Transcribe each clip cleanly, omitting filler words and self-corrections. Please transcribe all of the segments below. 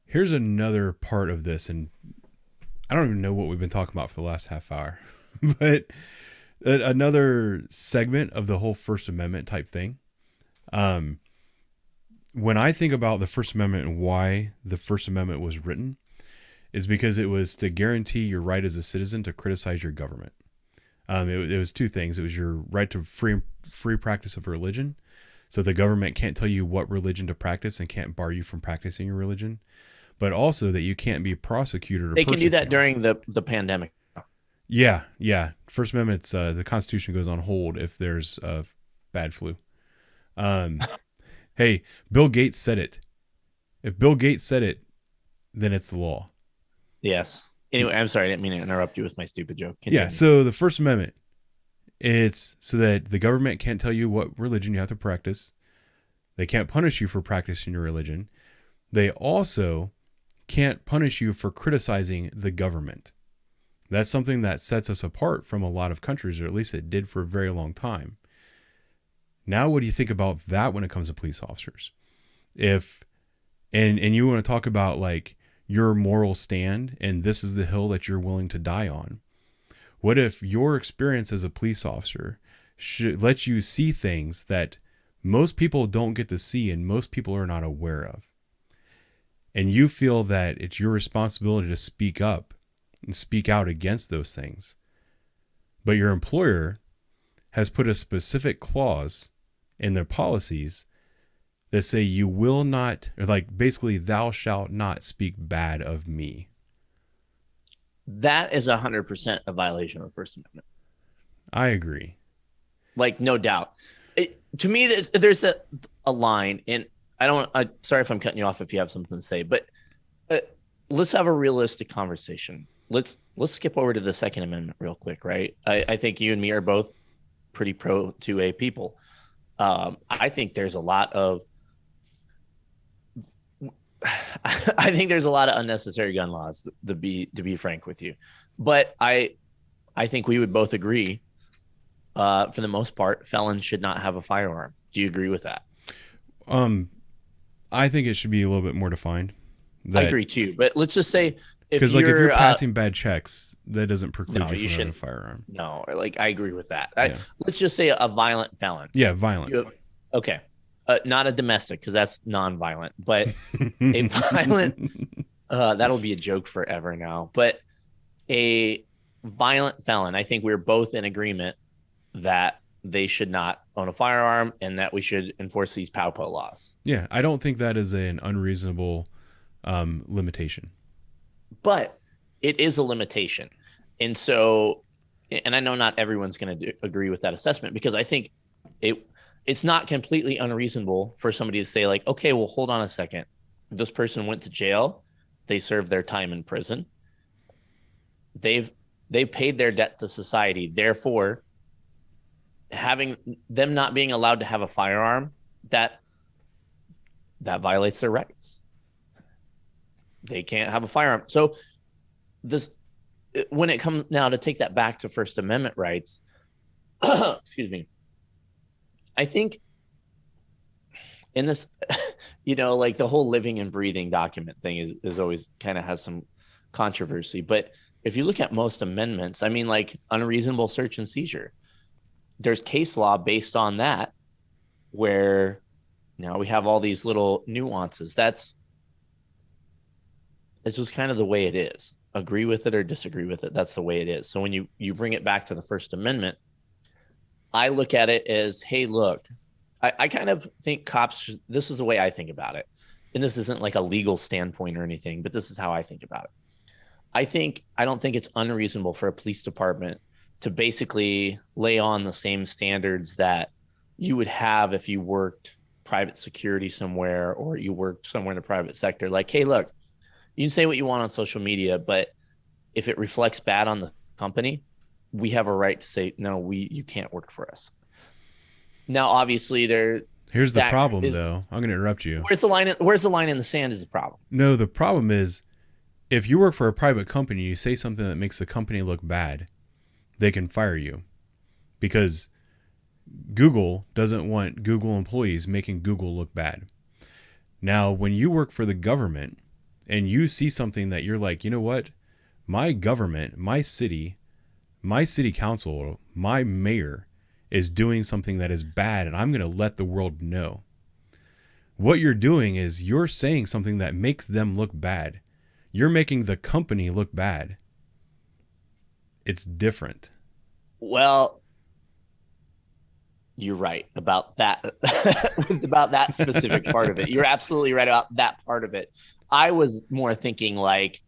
Here's another part of this, and I don't even know what we've been talking about for the last half hour, but another segment of the whole First Amendment type thing. When I think about the First Amendment and why the First Amendment was written, is because it was to guarantee your right as a citizen to criticize your government. It was two things. It was your right to free practice of religion. So the government can't tell you what religion to practice and can't bar you from practicing your religion. But also that you can't be prosecuted or They can do that persecuted. during the pandemic. Yeah. First Amendment's the Constitution goes on hold if there's a bad flu. Hey, Bill Gates said it. If Bill Gates said it, then it's the law. Yes. Anyway, I'm sorry. I didn't mean to interrupt you with my stupid joke. Continue. Yeah, so the First Amendment, it's so that the government can't tell you what religion you have to practice. They can't punish you for practicing your religion. They also can't punish you for criticizing the government. That's something that sets us apart from a lot of countries, or at least it did for a very long time. Now, what do you think about that when it comes to police officers? If, and you want to talk about like your moral stand and this is the hill that you're willing to die on. What if your experience as a police officer should let you see things that most people don't get to see and most people are not aware of? And you feel that it's your responsibility to speak up and speak out against those things. But your employer has put a specific clause in their policies that say you will not, or like basically thou shalt not speak bad of me. That is 100% a violation of the First Amendment. I agree. Like, no doubt. To me, there's a line, and sorry if I'm cutting you off if you have something to say, but let's have a realistic conversation. Let's skip over to the Second Amendment real quick, right? I think you and me are both pretty pro 2A people. I think there's a lot of unnecessary gun laws, to be frank with you. But I think we would both agree, for the most part, felons should not have a firearm. Do you agree with that? I think it should be a little bit more defined. I agree too. But let's just say because like if you're passing bad checks, that doesn't preclude you from having a firearm. No, like I agree with that. Let's just say a violent felon. Yeah, violent. Okay. Not a domestic, because that's non-violent, but a violent, that'll be a joke forever now, but a violent felon, I think we're both in agreement that they should not own a firearm and that we should enforce these POW laws. Yeah, I don't think that is an unreasonable limitation. But it is a limitation. And so, and I know not everyone's going to agree with that assessment, because I think it's not completely unreasonable for somebody to say like, okay, well, hold on a second. This person went to jail. They served their time in prison. They've paid their debt to society. Therefore, having them not being allowed to have a firearm, that violates their rights. They can't have a firearm. So when it comes now to take that back to First Amendment rights, excuse me, I think in this, like the whole living and breathing document thing is always kind of has some controversy. But if you look at most amendments, I mean, like unreasonable search and seizure, there's case law based on that, where now we have all these little nuances. It's just kind of the way it is. Agree with it or disagree with it. That's the way it is. So when you bring it back to the First Amendment, I look at it as, hey, look, I kind of think cops, this is the way I think about it. And this isn't like a legal standpoint or anything, but this is how I think about it. I don't think it's unreasonable for a police department to basically lay on the same standards that you would have if you worked private security somewhere or you worked somewhere in the private sector. Like, hey, look, you can say what you want on social media, but if it reflects bad on the company, we have a right to say, no, you can't work for us. Now, obviously, here's the problem, though. I'm going to interrupt you. Where's the line in the sand is the problem. No, the problem is if you work for a private company, you say something that makes the company look bad, they can fire you, because Google doesn't want Google employees making Google look bad. Now, when you work for the government and you see something that you're like, you know what, my government, my city council, my mayor is doing something that is bad, and I'm going to let the world know. What you're doing is you're saying something that makes them look bad. You're making the company look bad. It's different. Well, you're right about that. About that specific part of it. You're absolutely right about that part of it. I was more thinking like,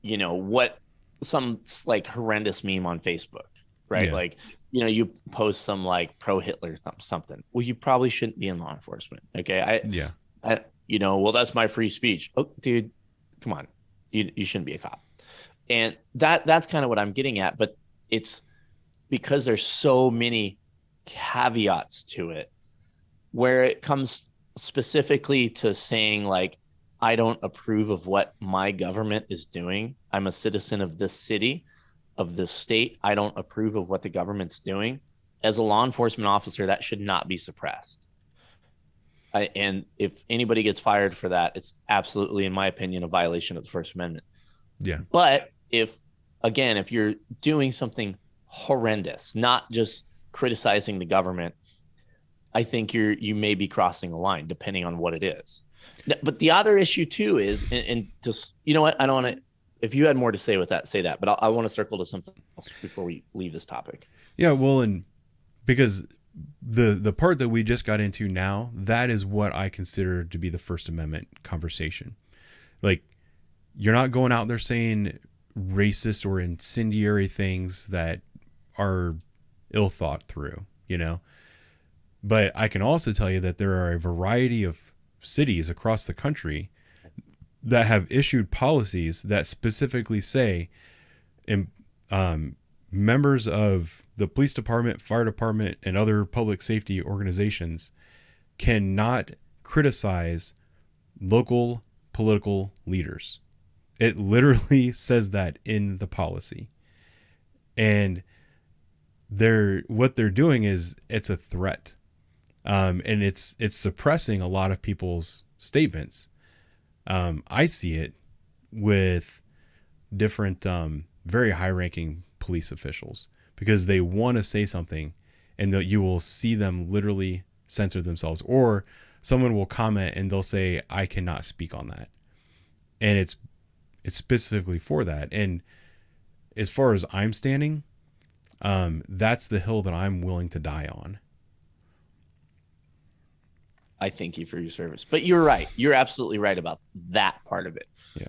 what some like horrendous meme on Facebook, right? Yeah. Like, you post some like pro Hitler something. Well, you probably shouldn't be in law enforcement. Okay. Yeah. Well, that's my free speech. Oh, dude, come on. You shouldn't be a cop. And that's kind of what I'm getting at. But it's because there's so many caveats to it where it comes specifically to saying like, I don't approve of what my government is doing. I'm a citizen of this city, of this state. I don't approve of what the government's doing. As a law enforcement officer, that should not be suppressed. And if anybody gets fired for that, it's absolutely, in my opinion, a violation of the First Amendment. Yeah. But if you're doing something horrendous, not just criticizing the government, I think you may be crossing a line depending on what it is. But the other issue too is, and just, you know what, I don't want to, if you had more to say with that, say that, but I want to circle to something else before we leave this topic. Yeah. Well, and because the part that we just got into now, that is what I consider to be the First Amendment conversation. Like, you're not going out there saying racist or incendiary things that are ill thought through, But I can also tell you that there are a variety of cities across the country that have issued policies that specifically say members of the police department, fire department, and other public safety organizations cannot criticize local political leaders. It literally says that in the policy. And what they're doing is it's a threat. And it's suppressing a lot of people's statements. I see it with different very high-ranking police officials because they want to say something, and you will see them literally censor themselves, or someone will comment and they'll say, "I cannot speak on that," and it's specifically for that. And as far as I'm standing, that's the hill that I'm willing to die on. I thank you for your service. But you're right. You're absolutely right about that part of it. Yeah.